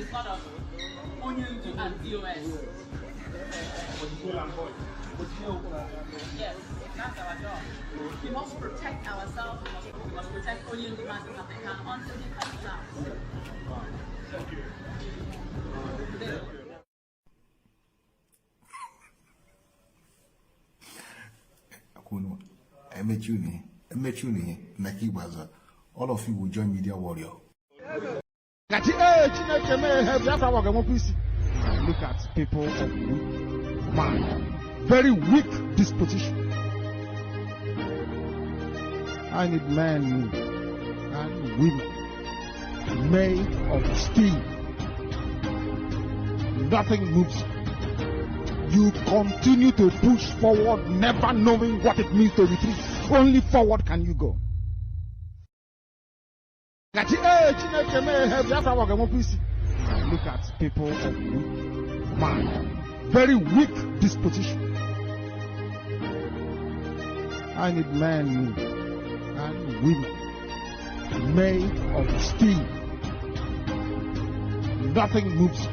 is sort of onion to and POS. Yes, that's our job. We must protect ourselves, we must protect onion demand in Africa until he comes out. All of you will join Media Warrior. Look at people of weak mind, very weak disposition. I need men and women made of steel. Nothing moves. You continue to push forward, never knowing what it means to retreat. Only forward can you go. Look at people of weak mind, very weak disposition. I need men and women made of steel. Nothing moves.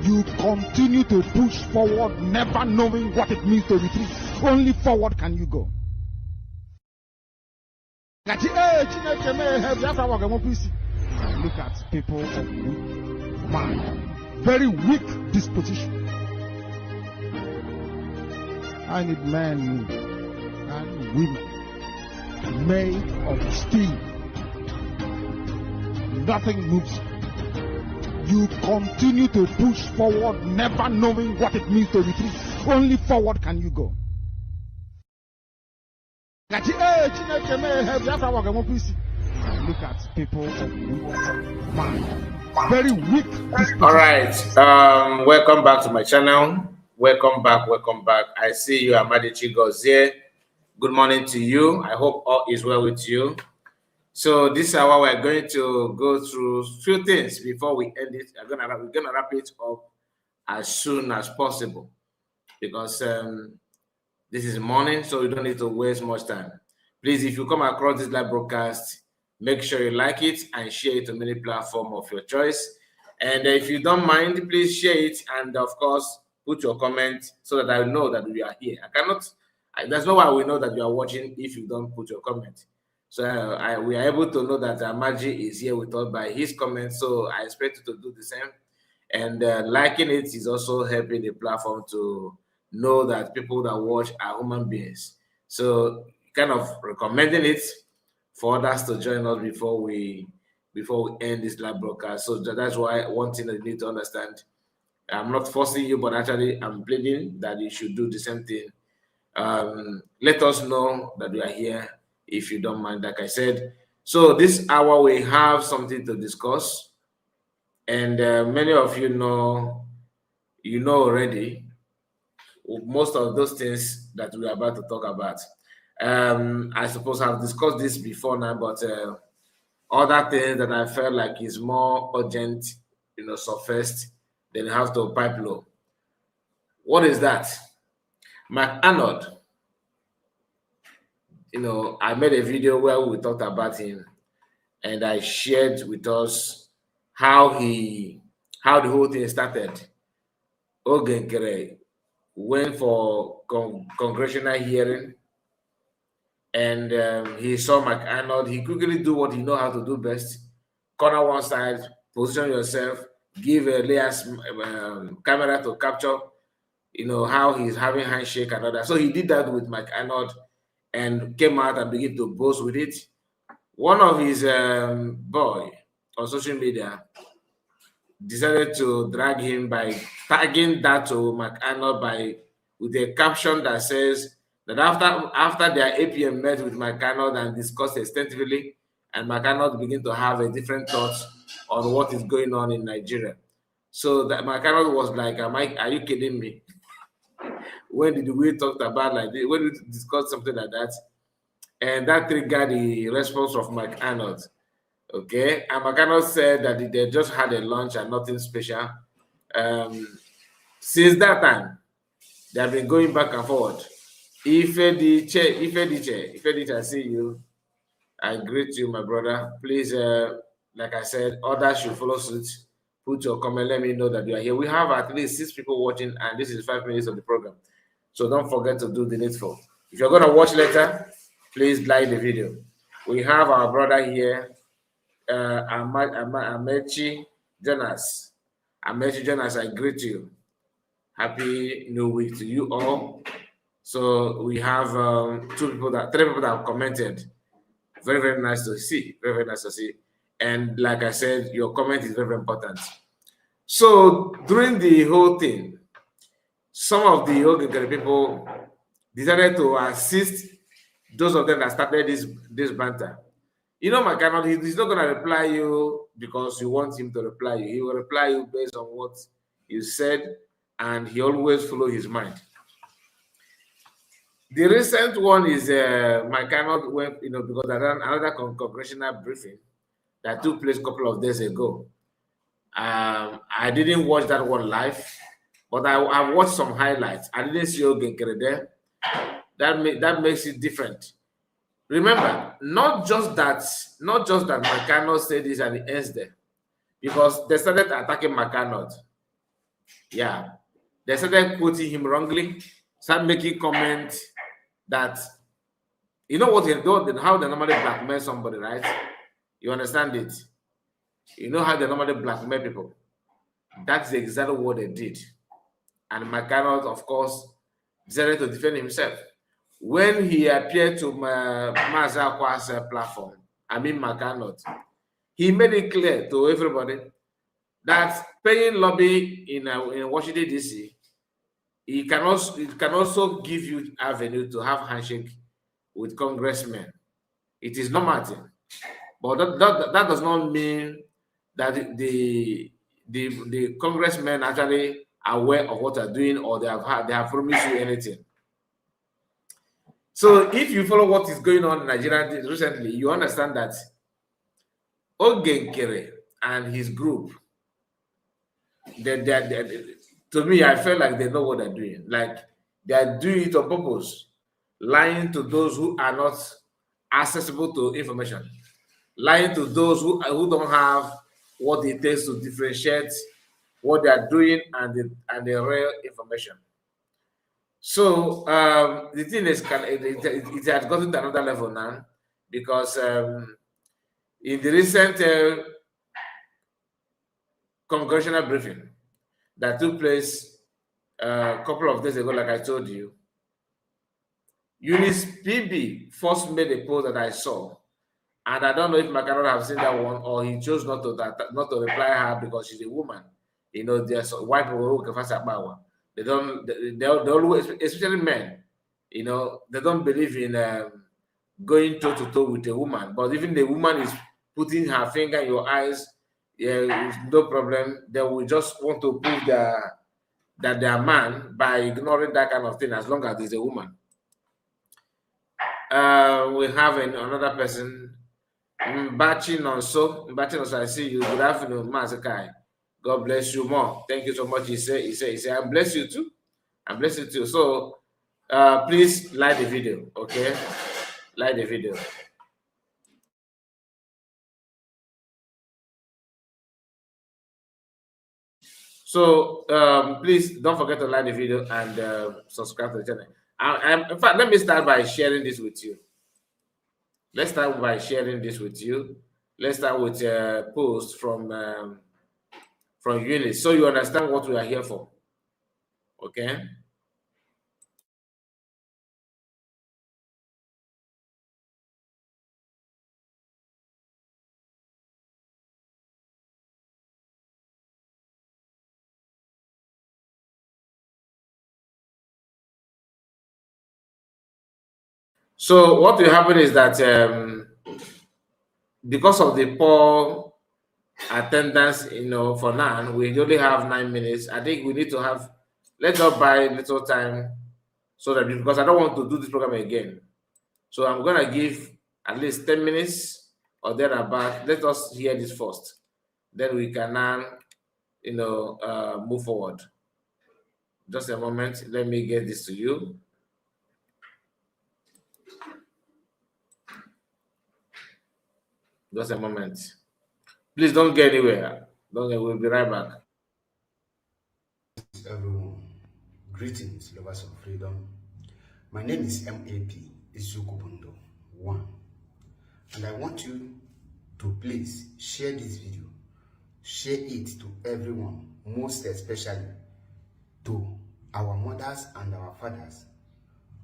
You continue to push forward, never knowing what it means to retreat. Only forward can you go. Look at people of weak mind, very weak disposition. I need men and women made of steel. Nothing moves. You continue to push forward, never knowing what it means to retreat. Only forward can you go. Look at people of weak mind, very weak disposition. All right, welcome back to my channel. Welcome back. I see you, Amadi Chigozie. Good morning to you. I hope all is well with you. So this hour we're going to go through a few things before we end it. We're gonna wrap it up as soon as possible because this is morning, so you don't need to waste much time. Please, if you come across this live broadcast, make sure you like it and share it to many platforms of your choice. And if you don't mind, please share it and of course put your comment so that I know that we are here. There's no way we know that you are watching if you don't put your comment. So we are able to know that Amaji is here with us by his comments. So I expect you to do the same. And liking it is also helping the platform to know that people that watch are human beings. So kind of recommending it for others to join us before we end this live broadcast. So that's why one thing that you need to understand. I'm not forcing you, but actually I'm pleading that you should do the same thing. Let us know that we are here if you don't mind, like I said. So this hour we have something to discuss, and many of you know already most of those things that we are about to talk about. I suppose I've discussed this before now, but other things that I felt like is more urgent, surfaced, then you have to pipe low. What is that? Arnold. I made a video where we talked about him, and I shared with us how the whole thing started. Ogenkere went for congressional hearing, and he saw Arnold. He quickly do what he know how to do best: corner one side, position yourself, give a layers camera to capture, how he's having handshake and all that. So he did that with Arnold, and came out and began to boast with it. One of his boy on social media decided to drag him by tagging that to Arnold with a caption that says that after their APM met with Arnold and discussed extensively, and Arnold began to have a different thoughts on what is going on in Nigeria. So that Arnold was like, are you kidding me? When did we talk about like this? When we discussed something like that? And that triggered the response of Arnold. Okay, and Arnold said that they just had a lunch and nothing special. Since that time, they have been going back and forth. Ife Diche, I see you. I greet you, my brother. Please, like I said, others should follow suit. put your comment. Let me know that you are here. We have at least 6 people watching, and this is 5 minutes of the program. So don't forget to do the needful. If you're going to watch later, please like the video. We have our brother here, Amechi Jonas. Amechi Jonas, I greet you. Happy New Week to you all. So we have 3 people that have commented. Very, very nice to see. Very, very nice to see. And like I said, your comment is very, very important. So during the whole thing, some of the Ogekere people decided to assist those of them that started this banter. You know, McConnell, he's not going to reply you because you want him to reply you. He will reply you based on what you said, and he always follows his mind. The recent one is McConnell went, because I ran another congressional briefing that took place a couple of days ago. I didn't watch that one live, but I watched some highlights. I didn't see Ogekere there. That makes it different. Remember, not just that McConnell said this and it ends there, because they started attacking McConnell. Yeah, they started quoting him wrongly, started making comments that, you know what they do, how they normally blackmail somebody, right? You understand it? You know how they normally blackmail people. That's exactly what they did. And McConnell, of course, decided to defend himself. When he appeared to Mazakwa's platform, McConnell, he made it clear to everybody that paying lobby in Washington, D.C., it can also give you avenue to have handshake with congressmen. It is normal thing. But that does not mean that the congressmen actually are aware of what they're doing, or they have promised you anything. So if you follow what is going on in Nigeria recently, you understand that Ogekere and his group, to me, I felt like they know what they're doing. Like they are doing it on purpose, lying to those who are not accessible to information, lying to those who don't have what it takes to differentiate what they are doing and the real information. So the thing is, it has gotten to another level now, because in the recent congressional briefing that took place a couple of days ago, like I told you, Eunice PB first made a post that I saw, and I don't know if McConnell have seen that one, or he chose not to reply her because she's a woman. You know, there's white people who can fast Akparwa. They always, especially men, you know, they don't believe in going toe to toe with a woman. But even the woman is putting her finger in your eyes, yeah, no problem. They will just want to prove that they're man by ignoring that kind of thing, as long as there's a woman. We have another person, Mbachi Nonso. I see you. Good afternoon, Mazakai. God bless you more. Thank you so much. He said, I bless you too. I bless you too. So please like the video, okay? Like the video. So please don't forget to like the video and subscribe to the channel. In fact, let me start by sharing this with you. Let's start by sharing this with you. Let's start with a post from Eunice, so you understand what we are here for. Okay. So what will happen is that because of the poor attendance, you know, for now we only have 9 minutes. I think we need to have, let's not buy little time, so that, because I don't want to do this program again. So I'm gonna give at least 10 minutes or thereabout. Let us hear this first, then we can now, you know, move forward. Just a moment. Let me get this to you. Just a moment. Please don't get anywhere. Okay, we'll be right back. Everyone, greetings, lovers of freedom. My name is MAP Izukubundo 1, and I want you to please share this video, share it to everyone, most especially to our mothers and our fathers,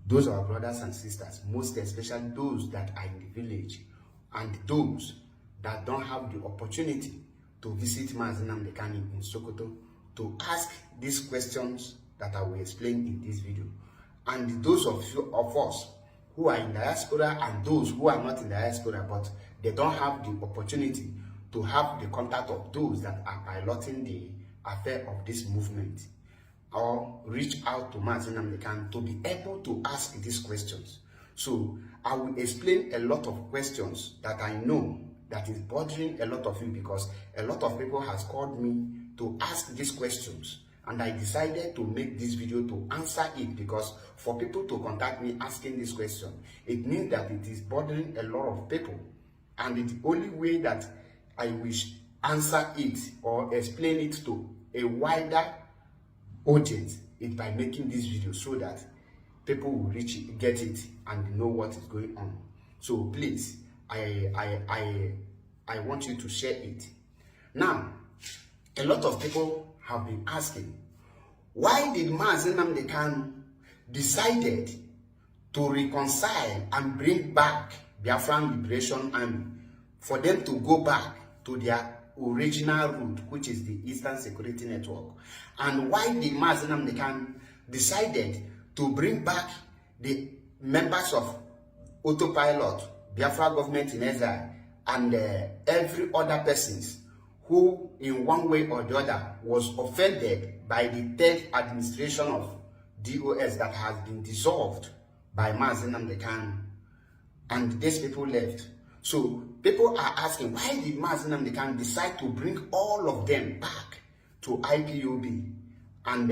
those our brothers and sisters, most especially those that are in the village and those that don't have the opportunity to visit Mazi Nnamdi Kanu in Sokoto to ask these questions that I will explain in this video. And those of us who are in diaspora and those who are not in diaspora but they don't have the opportunity to have the contact of those that are piloting the affair of this movement, or reach out to Mazi Nnamdi Kanu to be able to ask these questions. So I will explain a lot of questions that I know that is bothering a lot of you, because a lot of people has called me to ask these questions, and I decided to make this video to answer it, because for people to contact me asking this question, it means that it is bothering a lot of people, and the only way that I wish answer it or explain it to a wider audience is by making this video, so that people will get it and know what is going on. So please, I want you to share it. Now, a lot of people have been asking, why did Mazi Nnamdi Kanu decided to reconcile and bring back Biafran Liberation Army, for them to go back to their original route, which is the Eastern Security Network? And why did Mazi Nnamdi Kanu decided to bring back the members of Autopilot, Biafra Government in Exile, and every other persons who in one way or the other was offended by the third administration of DOS that has been dissolved by Mazi Nnamdi Kanu, and these people left? So people are asking, why did Mazi Nnamdi Kanu decide to bring all of them back to IPOB and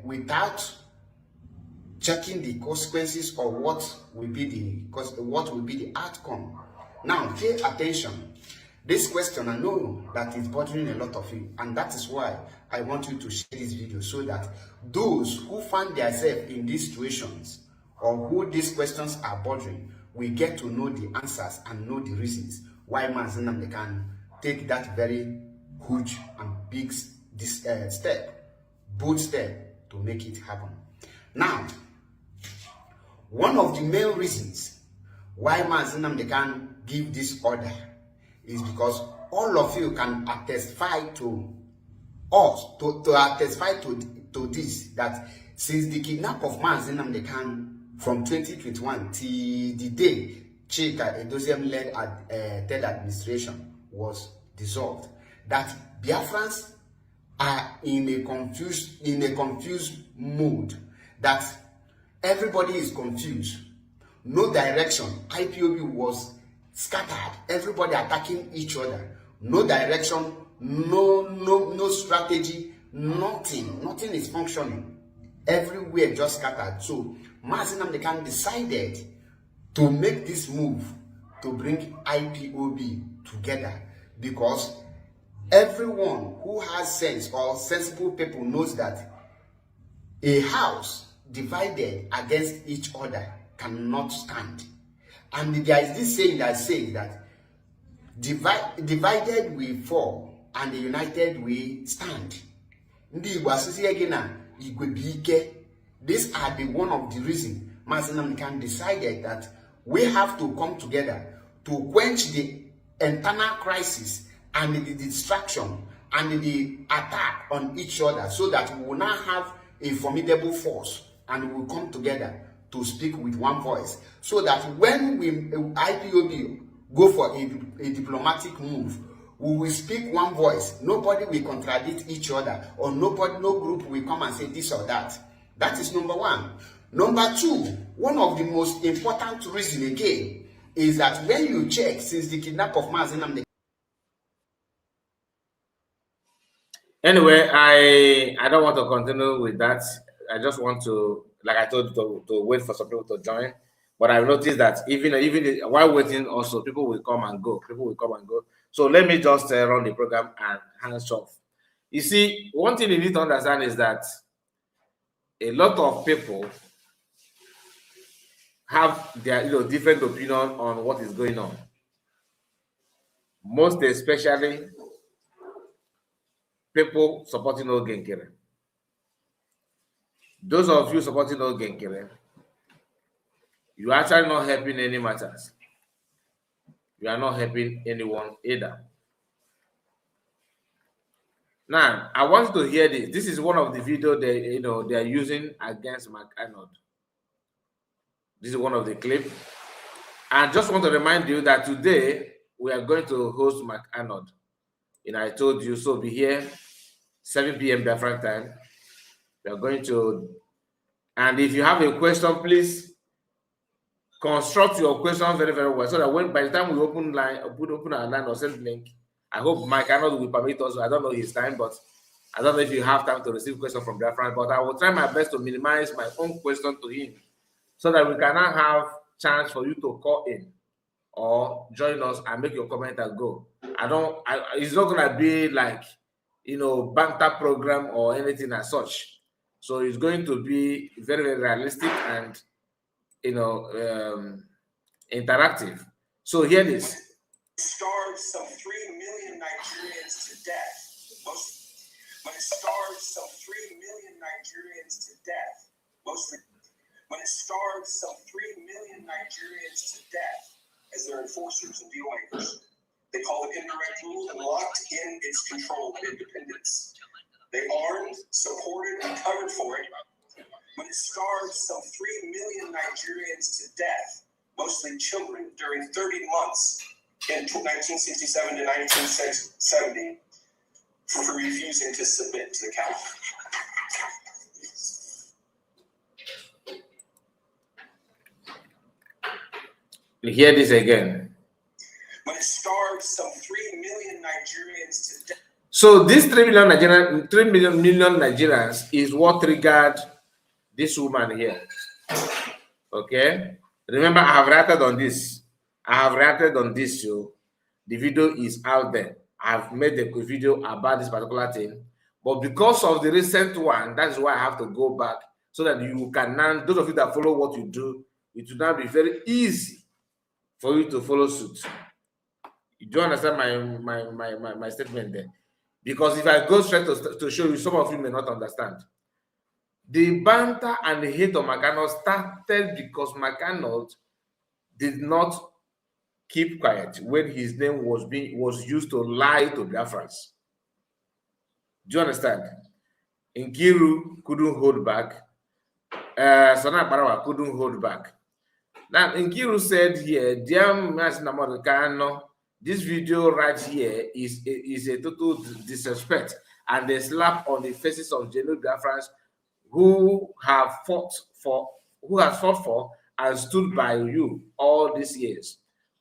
without checking the consequences of what will be the outcome? Now pay attention. This question, I know that is bothering a lot of you, and that is why I want you to share this video, so that those who find themselves in these situations or who these questions are bothering will get to know the answers and know the reasons why Mazi Nnamdi Kanu take that very huge and big bold step to make it happen. Now, one of the main reasons why Mazi Nnamdi Kanu give this order is because all of you can testify to us, to testify to this, that since the kidnap of Mazi Nnamdi Kanu from 2021 till the day Chika Edoziem-led third administration was dissolved, that Biafrans are in a confused mood, that everybody is confused, no direction. IPOB was scattered, everybody attacking each other, no direction, no strategy, nothing is functioning, everywhere just scattered. So Mazi Nnamdi Kanu decided to make this move to bring IPOB together, because everyone who has sense or sensible people knows that a house divided against each other cannot stand. And there is this saying that says that divided we fall and united we stand. These are the one of the reasons Mazi Nnamdi Kanu decided that we have to come together to quench the internal crisis and the distraction and the attack on each other, so that we will now have a formidable force and we will come together to speak with one voice, so that when we IPOB go for a diplomatic move, we will speak one voice. Nobody will contradict each other, or no group will come and say this or that. That is number one. Number two, one of the most important reasons again is that when you check, since the kidnap of Mazi Nnamdi. Anyway, I don't want to continue with that. I just want to, like I told you, to wait for some people to join. But I've noticed that even while waiting, also people will come and go. People will come and go. So let me just run the program and hands off. You see, one thing you need to understand is that a lot of people have their different opinion on what is going on. Most especially people supporting Ogenkere. Those of you supporting Ogenkere, you are actually not helping any matters. You are not helping anyone either. Now, I want you to hear this. This is one of the videos they are using against Arnold. This is one of the clips. I just want to remind you that today we are going to host Arnold. I told you, so be here 7 p.m. Biafran time. We are going to, and if you have a question, please construct your question very, very well, so that when by the time we open our line or send link, I hope Mike Arnold will permit us. I don't know his time, but I don't know if you have time to receive questions from Biafran, but I will try my best to minimize my own question to him, so that we cannot have chance for you to call in or join us and make your comment and go. It's not gonna be like banter program or anything as such. So it's going to be very, very realistic and interactive. So here it is. Starved some 3 million Nigerians to death. When it starved some 3 million Nigerians to death, when it starved some 3 million Nigerians to death as their enforcers and deal makers. They called it indirect rule and locked in its control and independence. They armed, supported, and covered for it. When it starved some 3 million Nigerians to death, mostly children, during 30 months in 1967 to 1970 for refusing to submit to the council. You hear this again. When it starved some 3 million Nigerians to death. So this 3 million Nigerians is what triggered this woman here. Okay. Remember, I have reacted on this. So the video is out there. I've made a video about this particular thing, but because of the recent one, that's why I have to go back, so that you can now, those of you that follow what you do, it will now be very easy for you to follow suit. You do understand my statement there? Because if I go straight to show you, some of you may not understand. The banter and the hate of McArnold started because McArnold did not keep quiet when his name was used to lie to Biafrans. Do you understand? Nkiru couldn't hold back. Akparwa couldn't hold back. Now, Nkiru said here, dear Kano, this video right here is a total disrespect and a slap on the faces of genuine Biafrans who have fought for and stood by you all these years.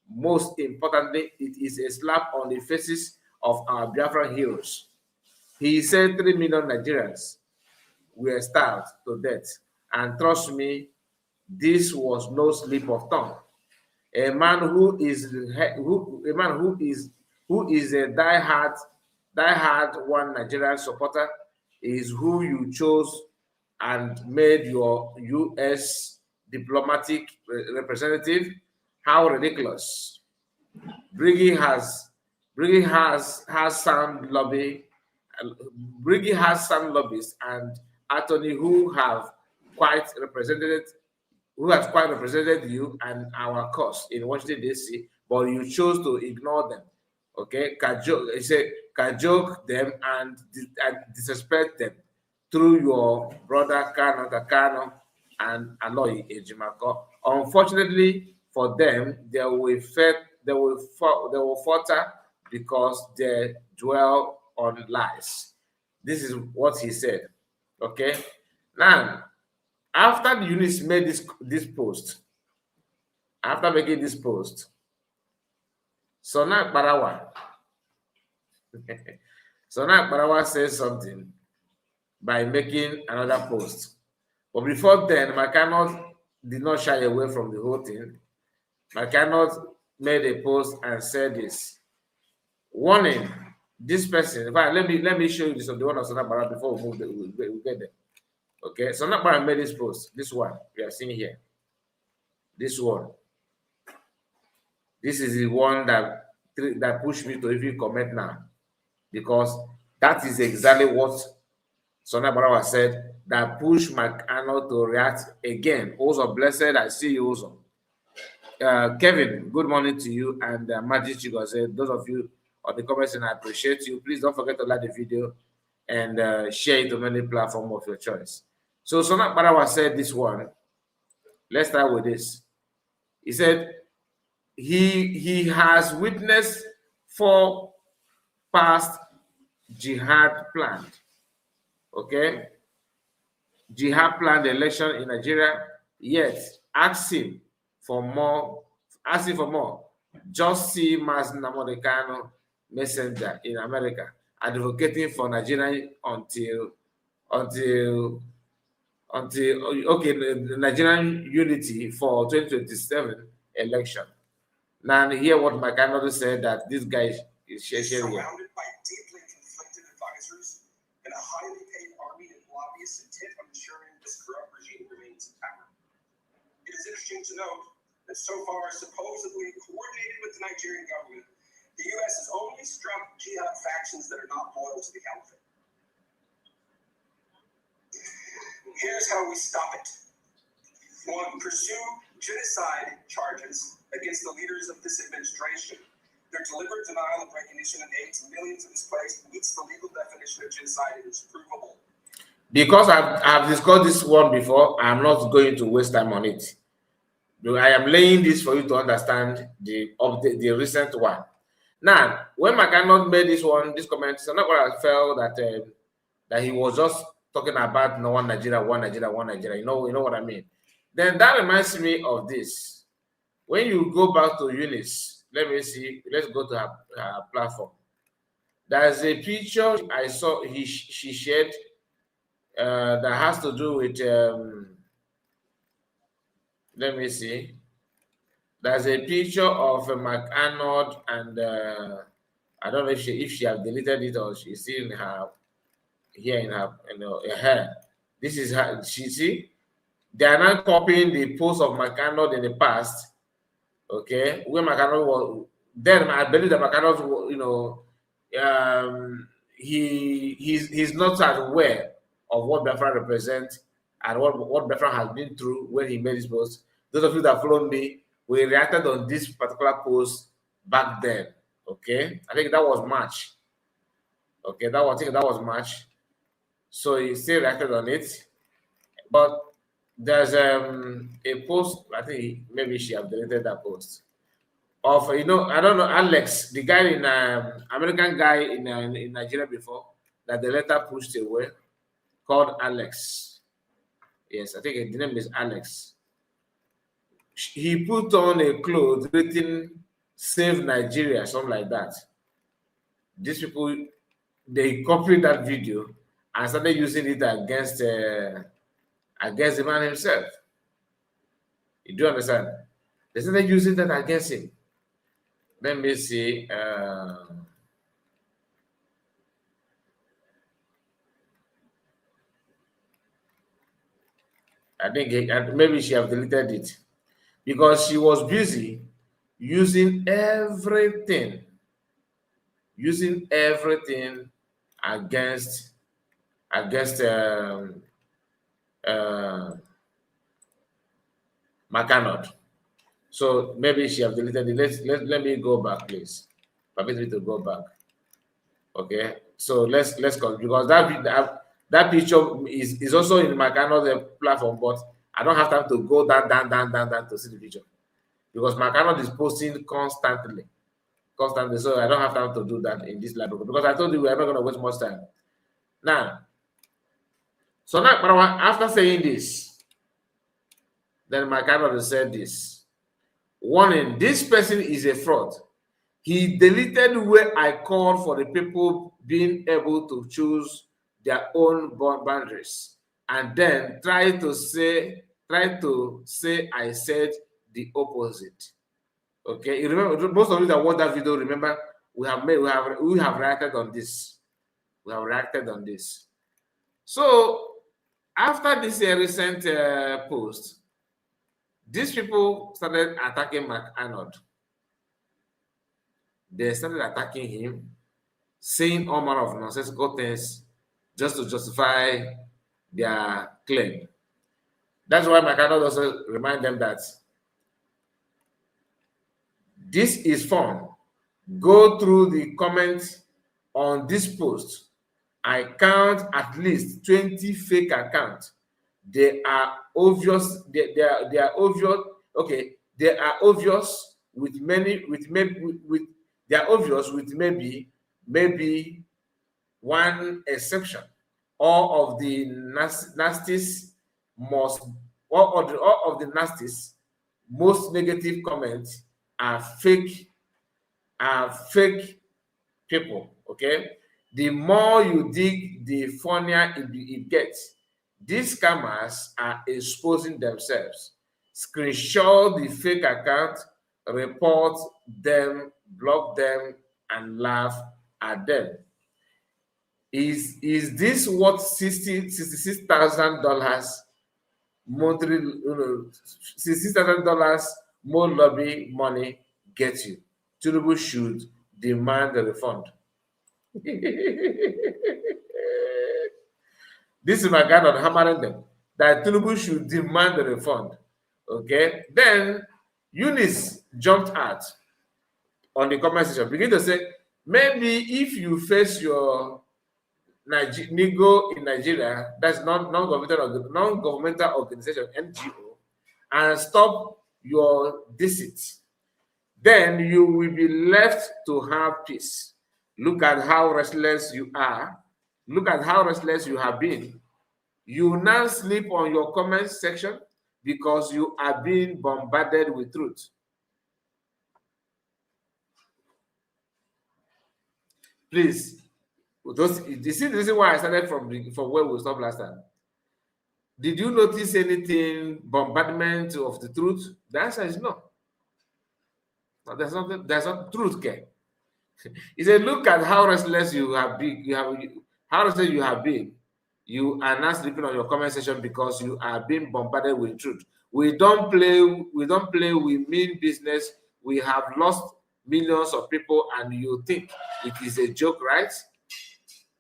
Most importantly, it is a slap on the faces of our Biafran heroes. He said 3 million Nigerians were starved to death, and trust me, this was no slip of tongue. A man who is a diehard one Nigerian supporter is who you chose and made your U.S. diplomatic representative. How ridiculous! Briggy has some lobby. Briggy has some lobbyists and attorney who have quite represented you and our cause in Washington D.C., but you chose to ignore them. Okay, cajole them and disrespect them through your brother Kano and Aloy Ejimako. Unfortunately for them, they will falter because they dwell on lies. This is what he said. Okay, now after the units made this post, after making this post, Akparwa says something by making another post. But before then, McArnold did not shy away from the whole thing. McArnold made a post and said this. warning this person. In fact, let me show you this of the one of Son Akparwa before we move. We get there. Okay, Son Akparwa made this post. This one we are seeing here. This one. This is the one that pushed me to even comment now, because that is exactly what Son Akparwa said that pushed Arnold to react again. Also, blessed, I see you also. Kevin, good morning to you, and Magic Chigo said, those of you on the comments, and I appreciate you. Please don't forget to like the video and share it to many platforms of your choice. So Son Akparwa said this one. Let's start with this. He said he has witnessed 4 past jihad planned. Okay, jihad planned election in Nigeria, yet asking for more. Just see Mas Nnamdi Kanu messenger in America advocating for Nigerian until Nigerian unity for 2027 election. Now hear what McAnally said, that this guy is sharing here. Surrounded by deeply conflicted advisors and a highly paid army and lobbyists intent on ensuring this corrupt regime remains in power. It is interesting to note that so far, supposedly coordinated with the Nigerian government, the U.S. has only struck jihad factions that are not loyal to the caliphate. Here's how we stop it. 1. Pursue genocide charges against the leaders of this administration. Their deliberate denial of recognition and aid to millions of displaced meets the legal definition of genocide and is provable. Because I've discussed this one before, I'm not going to waste time on it. I am laying this for you to understand the recent one. Now, when McAnally made this comment, Son Akparwa felt that he was just talking about one Nigeria, one Nigeria, one Nigeria. You know what I mean? Then that reminds me of this. When you go back to Eunice, let me see. Let's go to her platform. There's a picture I saw she shared that has to do with. Let me see. There's a picture of Arnold, and I don't know if she has deleted it or she's still in her here in her hair. This is her. She see. They are now copying the post of Arnold in the past. Okay, when Arnold was then, I believe that Arnold, he's not as aware of what Biafra represents and what Biafra has been through when he made his post. Those of you that followed me, we reacted on this particular post back then. Okay, I think that was March. Okay, I think that was March. So he still reacted on it, but there's a post. I think maybe she have deleted that post of I don't know, Alex, the guy in American guy in Nigeria before that the letter pushed away, called Alex. Yes, I think the name is Alex. He put on a cloth written "Save Nigeria," something like that. These people, they copied that video and started using it against the man himself. You do understand? They started using that against him. Let me see. I think maybe she have deleted it because she was busy using everything against McAnally. So maybe she have deleted it. Let me go back, please. Permit me to go back. Okay. So let's go, because that picture is also in McAnally platform, but I don't have time to go down to see the picture because McAnally is posting constantly. So I don't have time to do that in this library because I told you we are not going to waste much time. Now, so now after saying this, then McAnally said this. Warning, this person is a fraud. He deleted where I called for the people being able to choose their own boundaries, and then try to say I said the opposite. Okay, you remember, most of you that watched that video remember we have reacted on this. We have reacted on this. So after this recent post, these people started attacking Arnold. They started attacking him, saying all manner of nonsensical things just to justify their claim. That's why Arnold also remind them that this is fun. Go through the comments on this post. I count at least 20 fake accounts. They are obvious. They are obvious. Okay, they are obvious with they are obvious with maybe one exception. All of the nasties all of the nasties most negative comments are fake people. Okay, the more you dig, the funnier it gets. These scammers are exposing themselves. Screenshot the fake account, report them, block them, and laugh at them. Is this what $66,000 monthly, $66,000 more lobby money gets you? Tinubu should demand a refund. This is my guy on hammering them that Tinubu should demand a refund. Okay, then Eunice jumped out on the comment section, begin to say, maybe if you face your Nego in Nigeria, that's non-governmental organization, NGO, and stop your deceit, then you will be left to have peace. Look at how restless you are. Look at how restless you have been. You now sleep on your comment section because you are being bombarded with truth. Please, this is the reason why I started from where we stopped last time. Did you notice anything bombardment of the truth? The answer is no. There's not truth, okay? He said, look at how restless you have been. How restless you have been. You are not sleeping on your comment section because you are being bombarded with truth. We don't play. We mean business. We have lost millions of people, and you think it is a joke, right?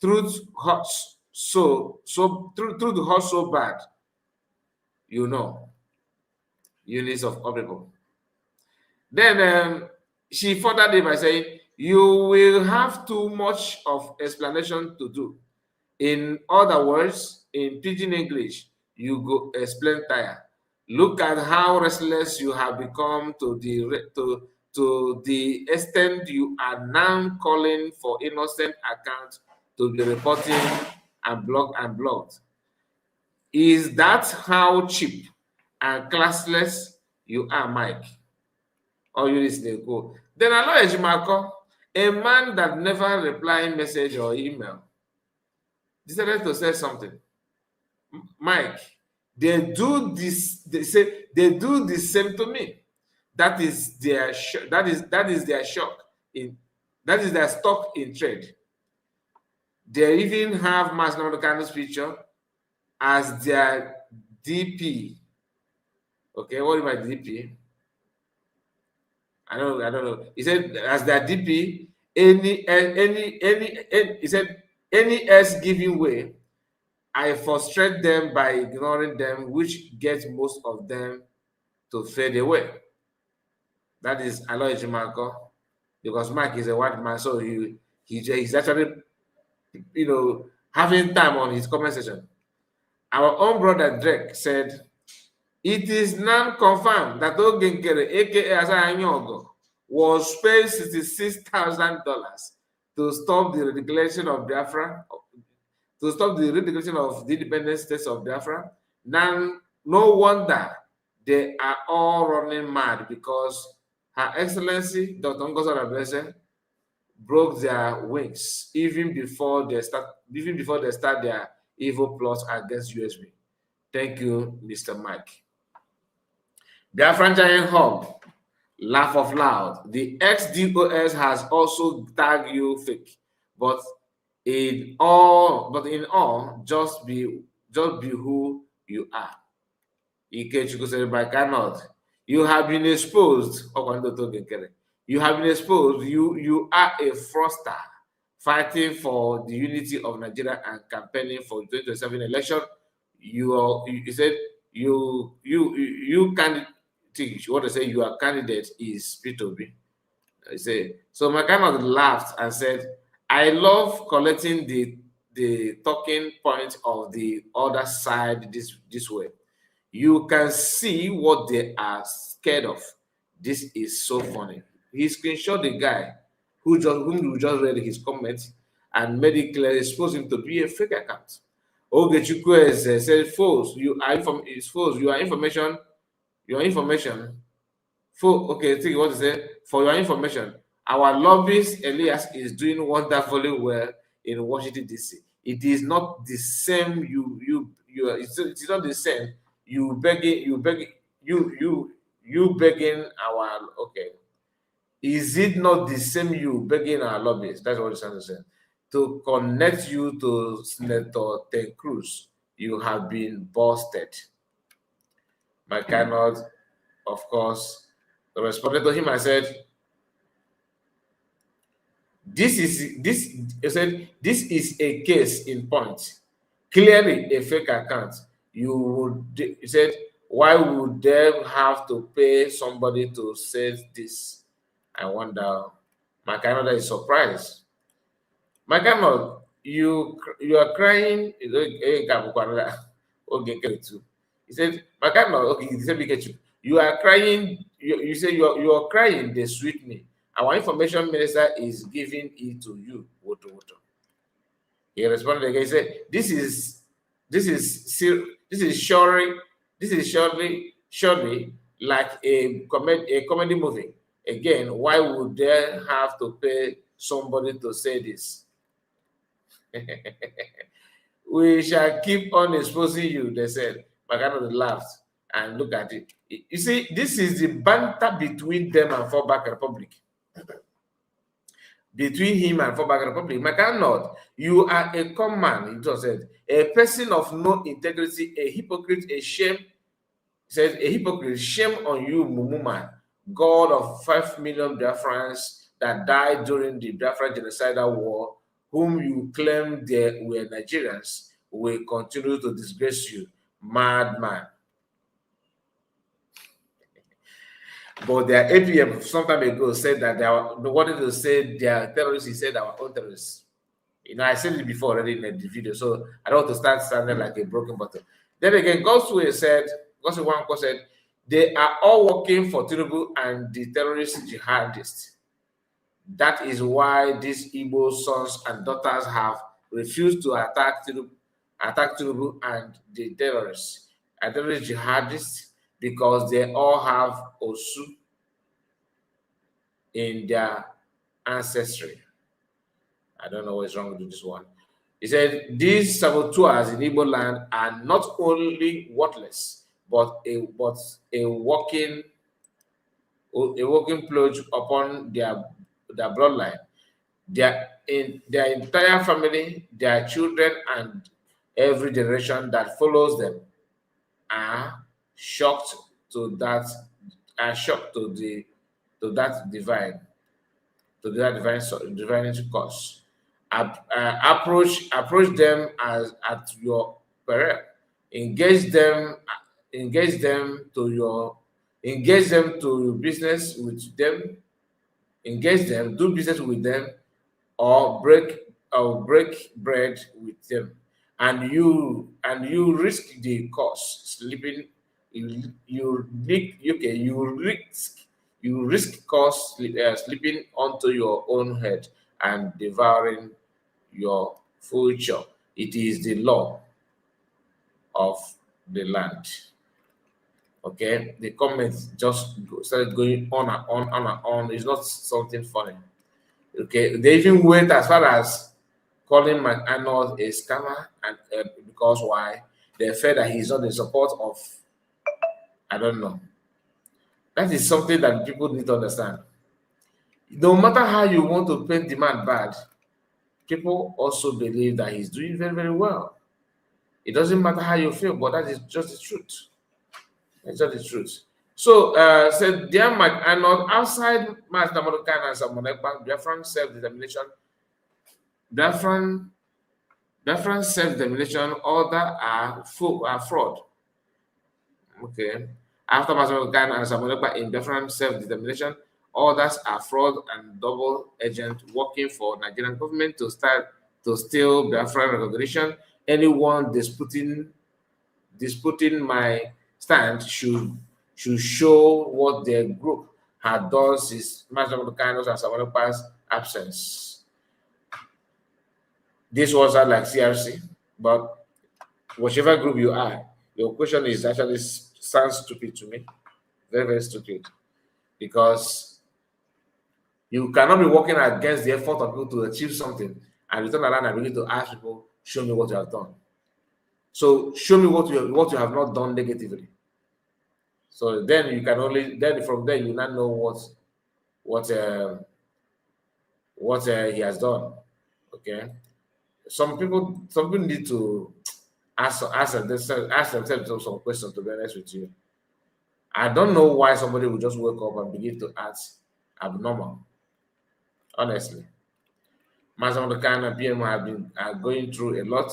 Truth hurts truth hurts so bad. You know, units of people. Then she furthered it by saying, you will have too much of explanation to do. In other words, in pidgin English, you go explain tire. Look at how restless you have become to the extent you are now calling for innocent accounts to be reporting and blocked. Is that how cheap and classless you are, Mike? Or you listening? Go. Then I know Ejimako, a man that never reply message or email, decided to say something. Mike, they do this. They say they do the same to me. That is their that is their shock in that is their stock in trade. They even have Mass Namdekan's picture as their DP. Okay, what about DP? I don't know. He said as their DP, he said any else giving way, I frustrate them by ignoring them, which gets most of them to fade away. That is Aloy Jimarko, because Mike is a white man, so he's actually, having time on his comment section. Our own brother Drake said, it is non-confirmed that Ogenkere, aka Asayanyogo, was paid $66,000 to stop the redeclaration of Biafra, to stop the redeclaration of the independent states of Biafra. Now, no wonder they are all running mad because Her Excellency Dr. Ngozi Okonjo-Iweala broke their wings even before they start their evil plots against USB. Thank you, Mr. Mike. Biafran Giant Hub Laugh of loud. The XDOS has also tagged you fake, but in all, just be who you are. Ikechukwu said by cannot. You have been exposed. You have been exposed. You are a fraudster fighting for the unity of Nigeria and campaigning for 2027 election. You said you candidate. What I say, your candidate is P2B. I say so. McConnell laughed and said, "I love collecting the talking point of the other side this way. You can see what they are scared of. This is so funny." He screenshot the guy whom you just read his comments and made it clear, exposed him to be a fake account. Ogechukwu said, "False. You are it's false. Your information. Okay, think what to say. For your information, our lobbyist Elias is doing wonderfully well in Washington D.C. It is not the same. It's not the same. You begging our okay. Is it not the same you begging our lobbyists? That's what it's trying to say. To connect you to Senator Ted Cruz, you have been busted. McConnell, of course, responded to him and said, This is a case in point. Clearly a fake account. He said, why would they have to pay somebody to say this? I wonder. McConnell is surprised. McConnell, you are crying. He said, McConnell, okay, he said, you are crying. You say you are crying. They sweet me. Our information minister is giving it to you. He responded again. He said, "This is surely like a comedy movie. Again, why would they have to pay somebody to say this?" "We shall keep on exposing you," they said. McConnell laughed and look at it. You see, this is the banter between them and Fallback Republic. Between him and Fallback Republic. McConnell, you are a common man, he just said, a person of no integrity, a hypocrite, a shame. He says, a hypocrite, shame on you, Mumuma, God of 5 million Biafrans that died during the Biafra genocidal war, whom you claim they were Nigerians, will continue to disgrace you, madman. But their APM some time ago said that they wanted to say they are terrorists. He said our own terrorists. You know, I said it before already in the video, so I don't want to start sounding like a broken bottle. Then again, Godswill said, they are all working for Tinubu and the terrorist jihadists. That is why these Igbo sons and daughters have refused to attack Tinubu and the terrorists, and terrorist jihadists, because they all have Osu in their ancestry. I don't know what's wrong with this one. He said, these saboteurs in Igbo land are not only worthless, but a walking plunge upon their bloodline. Their entire family, their children, and every generation that follows them are shocked to that divine cause. Approach them as at your peril. Engage them to business with them. Engage them, do business with them, or break bread with them, and you risk the cost sleeping. You risk cost sleeping onto your own head and devouring your future. It is the law of the land. Okay, the comments just started going on and on and on. It's not something funny. Okay, they even went as far as calling Arnold a scammer, and because why? They felt that he's not in support of, I don't know. That is something that people need to understand. No matter how you want to paint the man bad, people also believe that he's doing very, very well. It doesn't matter how you feel, but that is just the truth. That's just the truth. So, said, dear Mike Arnold, outside Master Mordecai and Samonekpa, Biafran self-determination, Biafran self-determination, all that are fraud. Okay. After Master Mordecai and Samonekpa in Biafran self-determination, others are fraud and double agent working for Nigerian government to steal Biafran recognition. Anyone disputing my stand should show what their group had done since Master Mordecai's and Samonekpa's absence. This was like CRC, but whichever group you are, your question is actually sounds stupid to me. Very, very stupid. Because you cannot be working against the effort of people to achieve something and you turn around and begin to ask people, show me what you have done. So show me what you have not done negatively. So then you can from there you not know what he has done. Okay. Some people need to ask themselves some questions, to be honest with you. I don't know why somebody will just wake up and begin to act abnormal. Honestly. Master Mordecai and PM are going through a lot.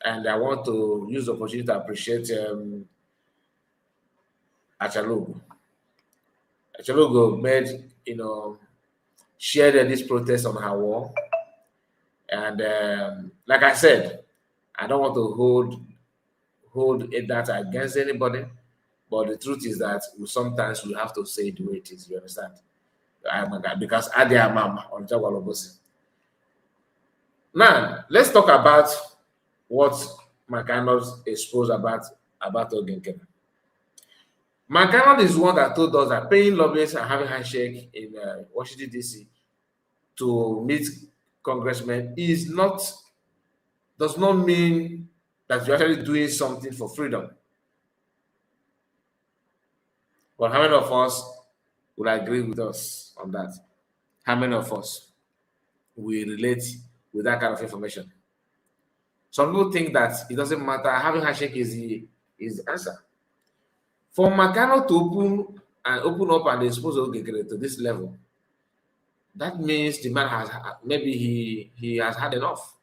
And I want to use the opportunity to appreciate Achalogo. Achalogo made, shared this protest on her wall. And like I said, I don't want to hold that against anybody, but the truth is that sometimes we have to say it the way it is. You understand? Because Adi Mama on Jawalobosi. Now let's talk about what McArnold exposed about Ogenkere. McArnold is one that told us that paying lobbyists and having handshake in Washington D.C. to meet congressmen does not mean that you're actually doing something for freedom. But how many of us will agree with us on that? How many of us will relate with that kind of information? Some people think that it doesn't matter. Having handshake is the answer. For McArnold to open up and expose Ogenkere to this level, that means the man has maybe he has had enough,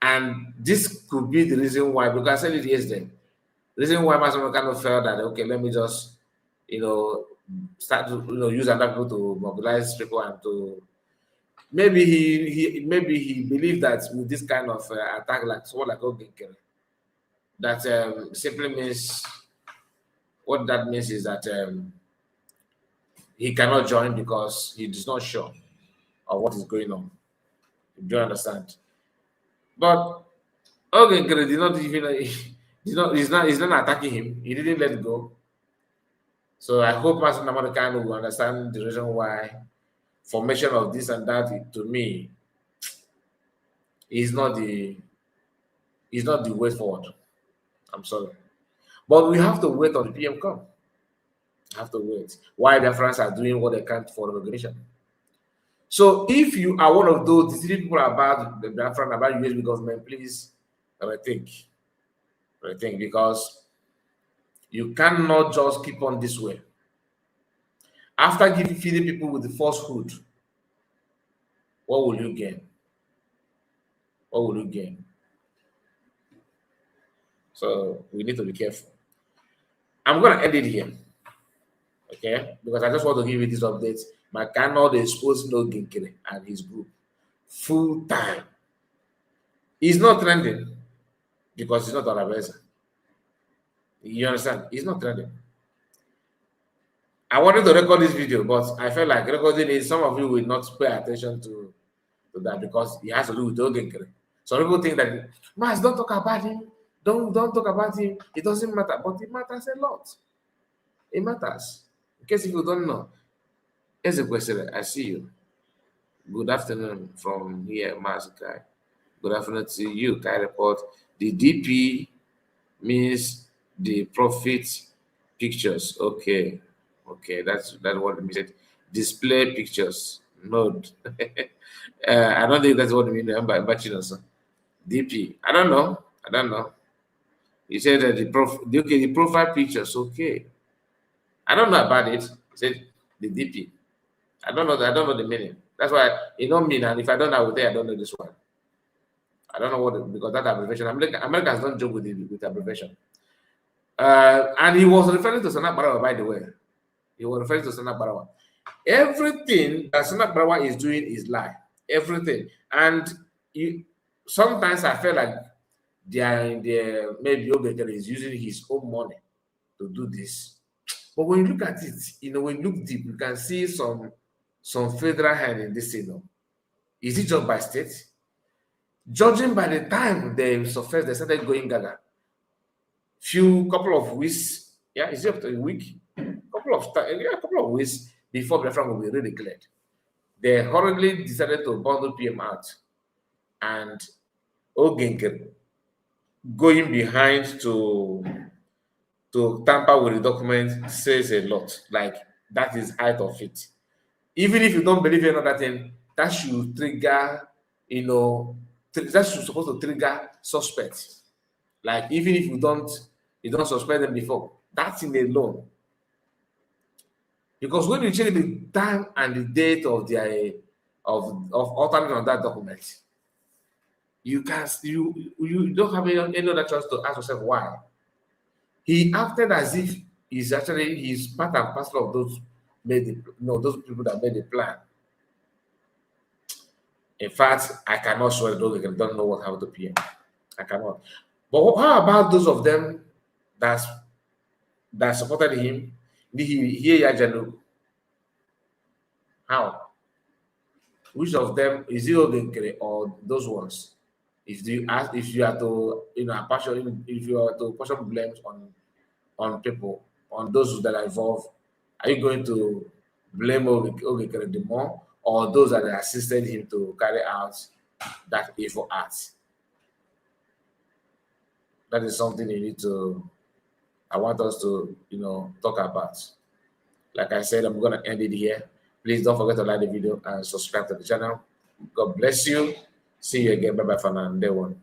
And this could be the reason why, because I said it yesterday, the reason why Master McArnold felt that, okay, let me just, start to use other people to mobilize people and to maybe he believed that with this kind of attack, like someone like Ogenkere, that simply means what that means is that he cannot join because he is not sure of what is going on. Do you understand? But Ogenkere did not even he's not attacking him. He didn't let go. So I hope Master Namadekano will understand the reason why formation of this and that, to me, is not the way forward. I'm sorry. But we have to wait on the PM come. Have to wait. Why the France are doing what they can for the recognition. So if you are one of those three people about the Biafran, about USB government, please rethink. Rethink, because you cannot just keep on this way. After feeding people with the falsehood, what will you gain? What will you gain? So we need to be careful. I'm going to end it here. Okay? Because I just want to give you this update. McArnold is exposing Ogenkere and his group full time. He's not trending because he's not Arabesa. You understand? He's not trending. I wanted to record this video, but I felt like recording it. Some of you will not pay attention to that because it has to do with Ogenkere. Some people think that, Mas, don't talk about him. Don't talk about him. It doesn't matter, but it matters a lot. It matters. In case if you don't know, here's a question. I see you. Good afternoon from here, Mas Kai. Good afternoon to you, Kai Report. The DP means the profit pictures. Okay, that's what it means. Display pictures node. I don't think that's what it means by also. DP. I don't know. He said that the profile pictures. Okay, I don't know about it. He said the DP. I don't know the meaning. That's why it don't mean, and if I don't know, I would say I don't know this one. I don't know because that abbreviation. Americans don't joke with abbreviation. And he was referring to Sana Barawa, by the way. He was referring to Sana Barawa. Everything that Sana Barawa is doing is lie. Everything. And sometimes I feel like maybe Obekere is using his own money to do this. But when you look at it, when you look deep, you can see some federal hand in this, Is it just by state? Judging by the time they started going gaga. Couple of weeks, is it up to a week? Couple of weeks before Biafra will be really declared. They hurriedly decided to bundle PM out, and Ogenke going behind to tamper with the document says a lot. Like, that is height of it. Even if you don't believe in another thing, that should trigger, that should supposed to trigger suspects. Like, even if you don't suspect them before, that's in alone. Because when you check the time and the date of their of authoring on that document, you don't have any other choice to ask yourself why. He acted as if he's part and parcel of those those people that made the plan. In fact, I cannot swear those who don't know what happened to PM. I cannot. But how about those of them that supported him? How? Which of them is it Ogenkere or those ones? If you are to portion blames on people, on those that are involved, are you going to blame Ogenkere the more, or those that assisted him to carry out that evil act? That is something I want us to, talk about. Like I said, I'm going to end it here. Please don't forget to like the video and subscribe to the channel. God bless you. See you again. Bye-bye for now. Day one.